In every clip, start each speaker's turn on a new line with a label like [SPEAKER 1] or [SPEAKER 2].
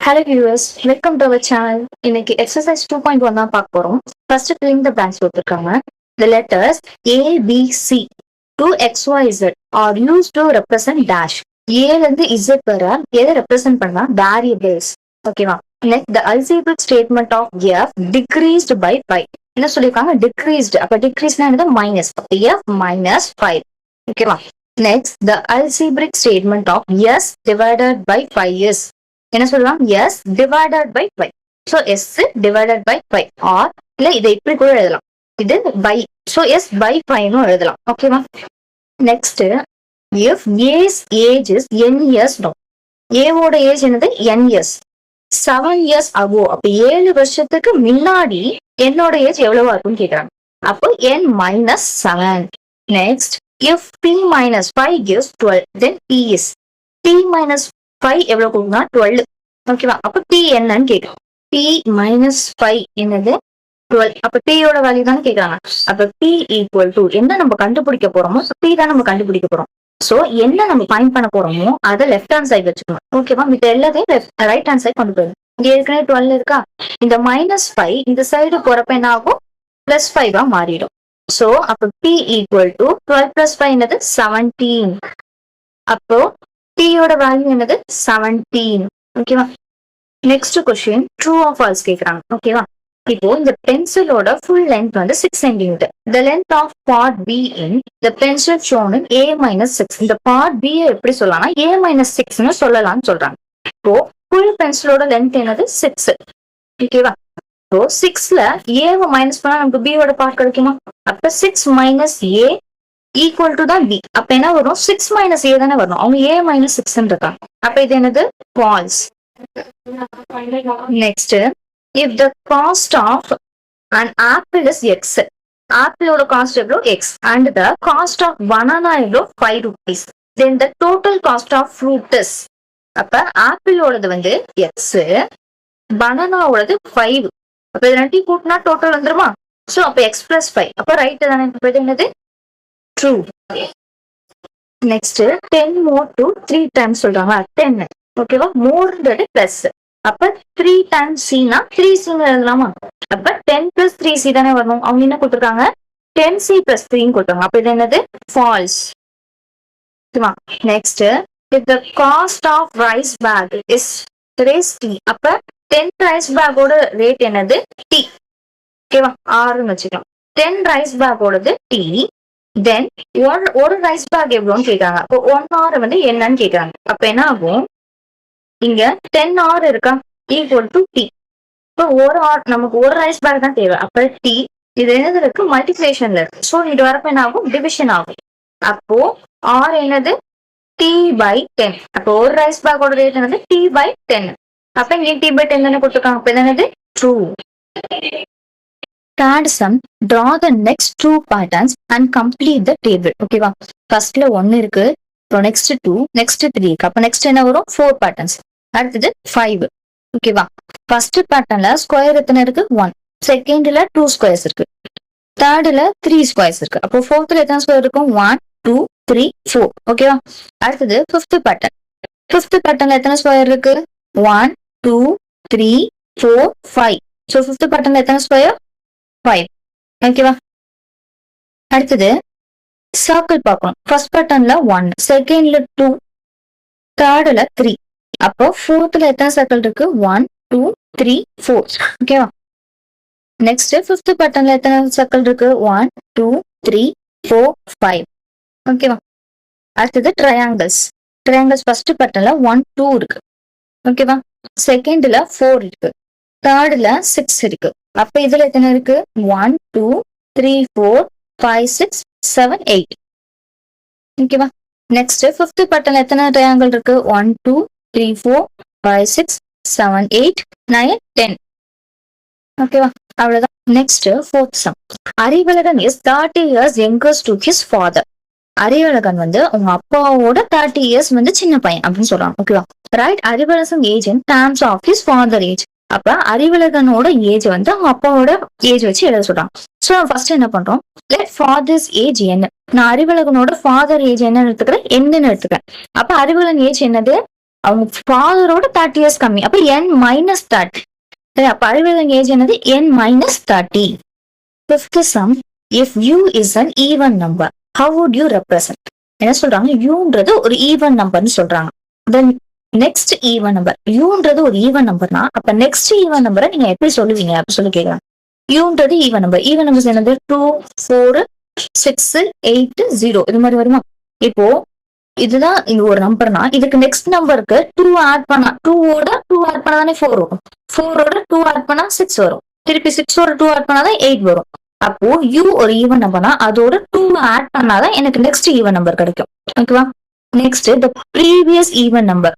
[SPEAKER 1] Hello viewers, welcome to our channel. இன்னைக்கு exercise 2.1 தான் பார்க்க போறோம். First fill the blanks கொடுத்திருக்காங்க. The letters A, B, C to X, Y, Z are used to represent dash. A ல இருந்து Z வர எதை represent பண்ணா variables. ஓகேவா? Next the algebraic statement of F decreased by 5. என்ன சொல்லிருக்காங்க? Decreased. அப்ப decreased என்னது minus. F minus 5. ஓகேவா? Next the algebraic statement of S divided by 5 is என்ன சொல்லலாம் s divided by 5. so s divided by 5 or இல்ல இதை இப்படி கூட எழுதலாம், இது by, so s by 5 னு எழுதலாம். ஓகேவா? Next if a's age is n years now, a ஓட ஏஜ் என்னது n years, 7 years ago, அப்ப 7 வருஷத்துக்கு முன்னாடி என்னோட ஏஜ் எவ்வளவா இருக்கும்னு கேக்குறாங்க. அப்போ n minus 7. Next if p minus 5 gives 12, then p is p minus 5 எவ்வளவு கொடுக்குன்னா 12. ஓகேவா? அப்ப p என்னன்னு கேட்கும். p minus 5 என்னது 12. அப்ப p யோட வேல்யூ தான் கேட்கறாங்க. அப்ப p equal to என்ன நம்ம கண்டுபிடிக்க போறோமோ p தான் நம்ம கண்டுபிடிக்க போறோம். சோ என்ன நம்ம ஃபைண்ட் பண்ண போறோமோ அதை லெஃப்ட் ஹேண்ட் சைடு வச்சுக்கணும். ஓகேவா? மித்த எல்லாத்தையும் ரைட் ஹேண்ட் சைடு கொண்டு போயிடும். இங்க ஏற்கனவே 12 இருக்கா, இந்த -5 இந்த சைடு போறப்ப என்ன ஆகும், +5 மாறிடும். சோ அப்ப p equal to 12 + 5 என்னது 17. அப்போ p யோட வேல்யூ என்னது 17. ஓகேவா? Next question true or false கேக்குறாங்க. ஓகேவா? இப்போ இந்த பென்சிலோட ஃபுல் லென்த் வந்து 6 cm. the length of part B in the pencil shown in A-6. இந்த part B எப்படி சொல்லலாம்னா A-6 னு சொல்லலாம்னு சொல்றாங்க. இப்போ ஃபுல் பென்சிலோட லென்த் என்னது 6. ஓகேவா? இப்போ 6ல A வை மைனஸ் பண்ணா நமக்கு B யோட பார்ட் கிடைக்குமா? அப்ப 6 - A equal to தான் B. அப்ப என்ன வரும், 6 - A தானே வரணும். அவங்க A - 6 இருக்காங்க. அப்ப இது என்னது false. Next, if the cost of an apple is X, apple ஓட காஸ்ட் எவ்வளோ X, and the cost of banana எவ்வளோ 5 rupees, then the total cost of fruit is, அப்ப ஆப்பிள் ஓடது வந்து X, banana ஓடது 5. அப்ப இது ரெண்டையும் கூட்டினா டோட்டல் வந்துருமா? சோ அப்ப X + 5. அப்ப ரைட் தானே. இப்ப இது என்னது true. Next 10 more to 3 times சொல்றாங்க. 10. ஓகேவா? மோர்ன்றது பிளஸ். அப்ப 3 times c னா 3c எழுதலாமா? அப்ப 10 + 3c தானே வரணும். அவங்க என்ன கொடுத்திருக்காங்க, 10c + 3 கொடுத்தாங்க. அப்ப இது என்னது false. ஓகேவா? Next if the cost of rice bag is raise t, அப்ப 10 rice bag ஓட ரேட் என்னது t. ஓகேவா? 6 னு வச்சுக்கலாம். 10 rice bag ஓடது t, then ஒரு ரைஸ் பேக் எவ்வளோன்னு கேட்காங்க. அப்போ 1 hour வந்து என்னன்னு கேட்கறாங்க. அப்ப என்ன ஆகும், இங்க 10 hour இருக்கா, ஈக்குவல் டு டி. இப்போ ஒரு hour நமக்கு ஒரு ரைஸ் பேக் தான் தேவை. அப்ப டி இது என்னது இருக்கு, மல்டிபிகேஷன்ல இருக்கு. ஸோ இது வரப்ப என்ன ஆகும், டிவிஷன் ஆகும். அப்போ ஆர் என்னது t/10. அப்போ ஒரு ரைஸ் பேக்கோட ரேட் என்னது t/10. அப்ப இங்க t/10 தானே கொடுத்துருக்காங்க. அப்ப என்னது true. Third sum, draw the next 2 patterns and complete the table. ஓகேவா? ஃபர்ஸ்ட்ல 1 இருக்கு, அப்புறம் நெக்ஸ்ட் 2, நெக்ஸ்ட் 3 இருக்கு. அப்ப நெக்ஸ்ட் என்ன வரும், 4 patterns. அடுத்தது 5. ஓகேவா? ஃபர்ஸ்ட் பேட்டர்ன்ல ஸ்கொயர் எத்தனை இருக்கு, 1. செகண்ட்ல 2 ஸ்கொயர்ஸ் இருக்கு. தேர்ட்ல 3 ஸ்கொயர்ஸ் இருக்கு. அப்போ ஃபோர்த்ல எத்தனை ஸ்கொயர் இருக்கும், 1 2 3 4. ஓகேவா? அடுத்தது ஃபிஃப்த் பேட்டர்ன். ஃபிஃப்த் பேட்டர்ன்ல எத்தனை ஸ்கொயர் இருக்கு, 1 2 3 4 5. ஸோ ஃபிஃப்த் பேட்டர்ன்ல எத்தனை ஸ்கொயர், 5. ஓகேவா? அடுத்தது சர்க்கிள் பார்க்கணும். ஃபர்ஸ்ட் பேட்டர்ன்ல 1, செகண்ட்ல 2, தேர்ட்ல 3. அப்போ ஃபோர்த்ல எத்தனை சர்க்கிள் இருக்கு, 1 2 3 4. ஓகேவா? நெக்ஸ்ட் ஃபிஃப்த் பேட்டர்ன்ல எத்தனை சர்க்கிள் இருக்கு, 1 2 3 4 5. ஓகேவா? அடுத்தது ட்ரையாங்கிள்ஸ். ட்ரையாங்கிள்ஸ் ஃபர்ஸ்ட் பேட்டர்ன்ல 1 2 இருக்கு. ஓகேவா? செகண்ட்ல 4 இருக்கு, தேர்ட்ல 6 இருக்கு. அப்ப இதுல எத்தனை இருக்கு, 1 2 3 4 5 6 7 8. ஓகேவா? நெக்ஸ்ட் ஃபிஃப்த் பேட்டர்ன்ல எத்தனை ட்ரையாங்கிள் இருக்கு, 1 2 3 4 5 6 7 8 9 10. ஓகேவா? அவ்வளவுதான். Next fourth some. Arivazhagan is 30 years younger to his father. Arivazhagan வந்து உங்க அப்பாவோட 30 years வந்து சின்ன பையன் அப்படின்னு சொல்றாங்க. ஓகேவா? Right Arivazhagan age in terms of his father age. அப்ப அறிவழகனோட ஏஜ் வந்து அவங்க அப்பாவோட ஏஜ் வச்சு எழுத சொல்றாங்க. சோ ஃபர்ஸ்ட் என்ன பண்றோம், லெட் ஃபாதர்ஸ் ஏஜ் என்ன. நான் அறிவழகனோட ஃபாதர் ஏஜ் என்ன எடுத்துக்கிறேன், என்னன்னு எடுத்துக்கிறேன். அப்ப அறிவழகன் ஏஜ் என்னது, அவங்க ஃபாதரோட 30 இயர்ஸ் கம்மி. அப்ப n-30. சரி, அப்ப அறிவழகன் ஏஜ் என்னது n-30. Fifth sum, if u is an even number, how would you represent? என்ன சொல்றாங்க, uன்றது ஒரு ஈவன் நம்பர்னு சொல்றாங்க. தென் நெக்ஸ்ட் ஈவன் நம்பர், uன்றது ஒரு ஈவன் நம்பர்னா அப்ப நெக்ஸ்ட் ஈவன் நம்பரை நீங்க எப்படி சொல்லுவீங்க அப்படி சொல்லி கேட்கலாம். uன்றது ஈவன் நம்பர். ஈவன் நம்பர்ஸ் என்னது 2, 4, 6, 8, 0 இது மாதிரி வருமா? இப்போ இதுதான் இது ஒரு நம்பர்னா இதுக்கு நெக்ஸ்ட் நம்பருக்கு 2 ஆட் பண்ணா 2ஓட 2 ஆட் பண்ணாதானே 4 வரும். 4ஓட 2 ஆட் பண்ணா 6 வரும். திருப்பி 6ஓட 2 ஆட் பண்ணாதான் 8 வரும். அப்போ u ஒரு ஈவன் நம்பர்னா அதோட 2 ஆட் பண்ணாதான் எனக்கு நெக்ஸ்ட் ஈவன் நம்பர் கிடைக்கும். ஓகேவா? Next the previous even number.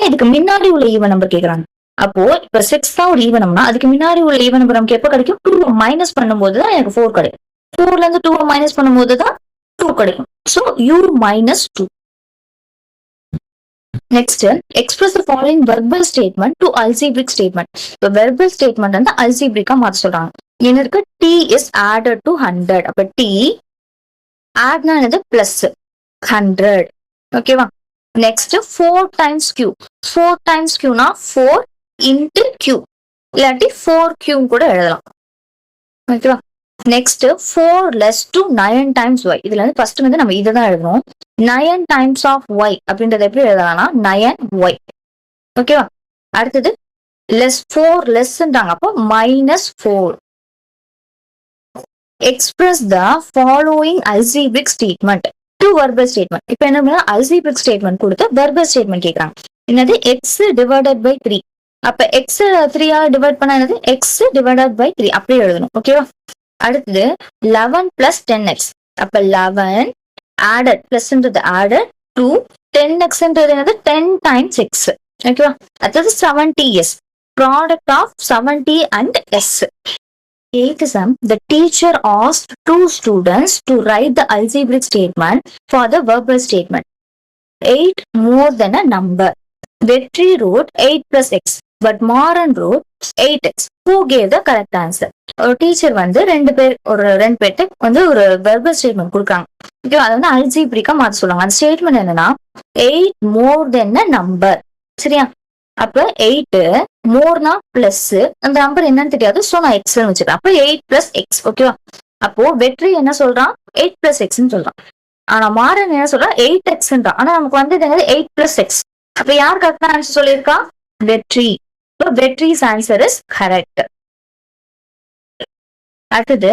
[SPEAKER 1] இதுக்கு முன்னாடி உள்ள ஈவன் நம்பர் கேக்குறாங்க. அப்போ இப்ப 6 தான் ஒரு ஈவன் நம்பர்னா அதுக்கு முன்னாடி உள்ள ஈவன் நம்பர் நமக்கு எப்ப கிடைக்கும்? 2 மைனஸ் பண்ணும்போது தான் எனக்கு 4 கிடைக்கும். 4ல இருந்து 2 மைனஸ் பண்ணும்போது தான் 2 கிடைக்கும். So u minus 2. Next, express the following verbal statement to algebraic statement. So verbal statement வந்து algebraic மாத்த சொல்றாங்க. என்ன இருக்கு? t is added to 100. அப்ப t add என்னது plus 100. ஓகேவா? Next 4 times q. 4 times q னா 4 into q. இல்லாட்டி 4q கூட எழுதலாம். ஓகேவா? Next 4 less to 9 times y. இதுல இருந்து ஃபர்ஸ்ட் வந்து நம்ம இதை தான் எழுதணும். 9 times of y அப்படின்றத எப்படி எழுதலாம்னா 9y. ஓகேவா? அடுத்தது less 4 lessன்றாங்க. அப்போ -4. Express the following algebraic statement to verbal statement. இப்போ என்ன algebraic statement கொடுத்து verbal statement கேக்குறாங்க. என்னது x divided by 3. அப்ப x 3 ஆல டிவைட் பண்ணா என்னது x divided by 3 அப்படியே எழுதணும். ஓகேவா? அடுத்தது 11 plus 10x. அப்ப 11 added plusன்றது added to 10xன்றது என்னது 10 times x. ஓகேவா? அடுத்தது 70s. Product of 70 and s. Eighth sum, the teacher asked 2 students to write the algebraic statement for the verbal statement. 8 more than a number. Vetri wrote 8 plus x, but Maran wrote 8x. Who gave the correct answer? ஒரு teacher வந்து ரெண்டு பேர்ட்ட வந்து ஒரு verbal statement கொடுக்குறாங்க. Okay, அது வந்து அல்ஜிப்ரிக்கா மாத்த சொல்லுவாங்க. அந்த ஸ்டேட்மெண்ட் என்னன்னா 8 more than a number. சரியா? அப்ப 8 மோர்னா பிளஸ், அந்த நம்பர் என்னன்னு தெரியாது, சோ நான் எக்ஸ் வச்சுக்கிறேன். அப்ப 8 plus x. ஓகேவா? அப்போ வெற்றி என்ன சொல்றான்? 8 plus x சொல்றான். ஆனா மாறன் என்ன சொல்றான்? 8x. ஆனா நமக்கு வந்து 8 plus x. அப்ப யார் கரெக்டா ஆன்சர் சொல்லியிருக்கா? வெற்றி. வெற்றி's answer is correct. அடுத்தது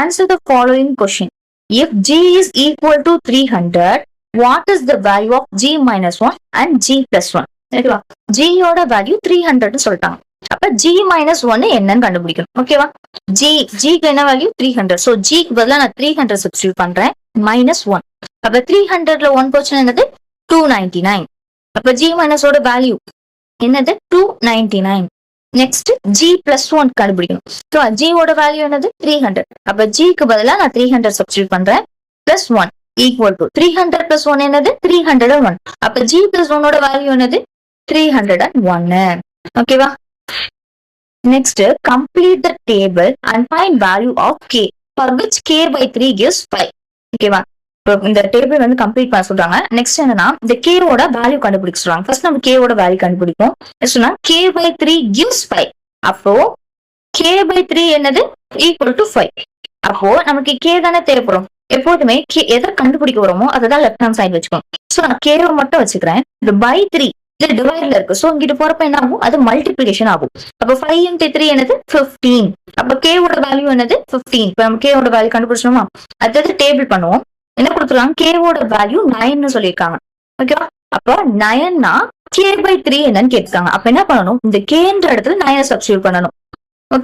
[SPEAKER 1] answer the following question. If g is equal to 300, what is the value of g minus 1 and g plus 1? ஓகேவா? g யோட வேல்யூ 300 சொல்லிட்டாங்க. அப்ப g minus 1 என்னன்னு கண்டுபிடிக்கணும். ஓகேவா? g க்கு என்ன வேல்யூ? 300. சோ g க்கு பதிலா நான் 300 சப்ஸ்டிட்யூட் பண்றேன். -1. அப்ப 300ல 1 போச்சுன்னா என்னது? 299. அப்ப g minus ஓட வேல்யூ என்னது? 299. நெக்ஸ்ட் g plus 1 கண்டுபிடிக்கணும். சோ g ஓட வேல்யூ என்னது? 300. அப்ப g க்கு பதிலா நான் 300 சப்ஸ்டிட்யூட் பண்றேன். +1 equal to 300 plus 1 என்னது? 301. அப்ப g plus 1 ஓட வேல்யூ என்னது? 301. ஓகேவா? Next complete the table and find value of k for which k by 3 gives 5. ஓகேவா? இந்த டேபிள் வந்து கம்ப்ளீட் பண்ண சொல்றாங்க. நெக்ஸ்ட் என்னன்னா இந்த k ஓட வேல்யூ கண்டுபிடிக்க சொல்றாங்க. ஃபர்ஸ்ட் நம்ம k ஓட வேல்யூ கண்டுபிடிப்போம். சொன்னா k by 3 gives 5. அப்போ k by 3 என்னது? equal to 5. அப்போ நமக்கு k தானே தேவைப்படும். எப்போதுமே k எதை கண்டுபிடிக்க வரோமோ அதான் லெஃப்ட் ஹேண்ட் சைடு வச்சுக்கோம். சோ நான் k மட்டும் வச்சுக்கிறேன். இந்த by 3 இது டிவைட்ல இருக்கு. சோ இங்கிட்டு போறப்ப என்ன ஆகும்? அது மல்டிப்ளிகேஷன் ஆகும். அப்ப 5 into 3 என்னது? 15. அப்ப k ஓட வேல்யூ என்னது? 15. இப்ப நம்ம k ஓட வேல்யூ கண்டுபிடிச்சோமா? அடுத்தது டேபிள் பண்ணுவோம். என்ன கொடுத்துருக்காங்க? k ஓட வேல்யூ 9 சொல்லியிருக்காங்க. ஓகேவா? அப்ப 9னா k by 3 என்னன்னு கேட்காங்க. அப்ப என்ன பண்ணணும்? இந்த kன்ற இடத்துல 9 சப்ஸ்டிட்யூட் பண்ணணும்.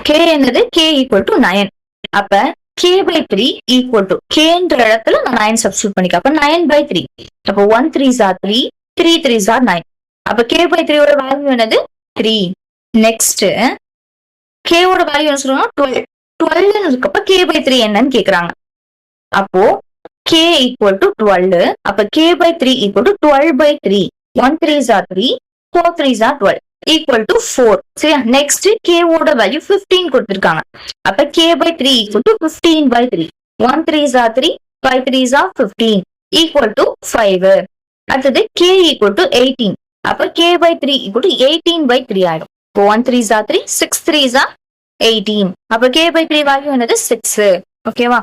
[SPEAKER 1] k என்னது? k equal to 9. அப்ப k by 3 equal to kன்ற இடத்துல நான் 9 சப்ஸ்டிட்யூட் பண்ணிக்க. அப்ப 9 by 3. அப்ப 1 3s are 3, 3 3s are 9. அப்ப k by 3 ஓட வேல்யூ என்னது? 3. நெக்ஸ்ட் k ஓட வேல்யூ என்ன சொல்றோம்னா 12. 12 இருக்கப்ப k by 3 என்னன்னு கேக்குறாங்க. அப்போ k equal to 12. அப்ப k by 3 equal to 12 by 3. 1 3s are 3, 4 3s are 12 equal to 4. சரியா? நெக்ஸ்ட் k ஓட வேல்யூ 15 கொடுத்திருக்காங்க. அப்ப k by 3 equal to 15 by 3. 1 3s are 3, 5 3s are 15 equal to 5. அடுத்தது k equal to 18. அப்ப k by 3 equal to 18/3 ஆயிடும். இப்போ 1 3s are 3, 6 3s are 18. அப்ப k by 3 value என்னது 6. ஓகேவா?